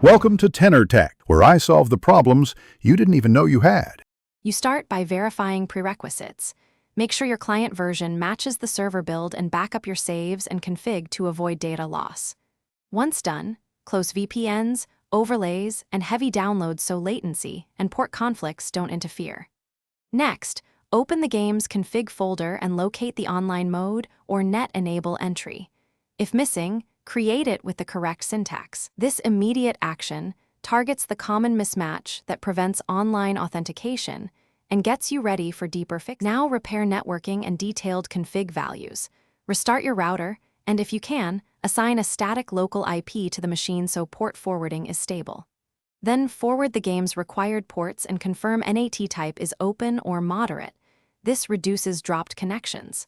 Welcome to Tenor Tech, where I solve the problems you didn't even know you had. You start by verifying prerequisites. Make sure your client version matches the server build and back up your saves and config to avoid data loss. Once done, close VPNs, overlays, and heavy downloads so latency and port conflicts don't interfere. Next, open the game's config folder and locate the online mode or net enable entry. If missing, create it with the correct syntax. This immediate action targets the common mismatch that prevents online authentication and gets you ready for deeper fixes. Now repair networking and detailed config values. Restart your router, and if you can, assign a static local IP to the machine so port forwarding is stable. Then forward the game's required ports and confirm NAT type is open or moderate. This reduces dropped connections.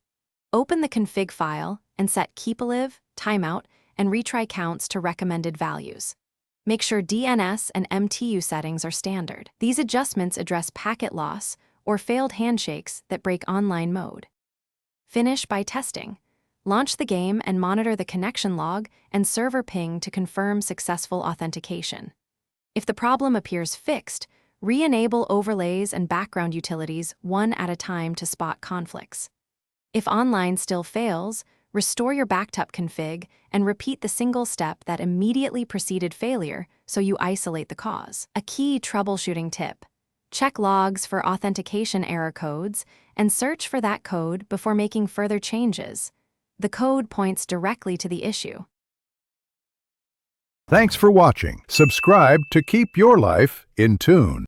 Open the config file and set keep-alive, timeout, and retry counts to recommended values. Make sure DNS and MTU settings are standard. These adjustments address packet loss or failed handshakes that break online mode. Finish by testing. Launch the game and monitor the connection log and server ping to confirm successful authentication. If the problem appears fixed, re-enable overlays and background utilities one at a time to spot conflicts. If online still fails, restore your backup config and repeat the single step that immediately preceded failure so you isolate the cause. A key troubleshooting tip: check logs for authentication error codes and search for that code before making further changes. The code points directly to the issue. Thanks for watching. Subscribe to keep your life in tune.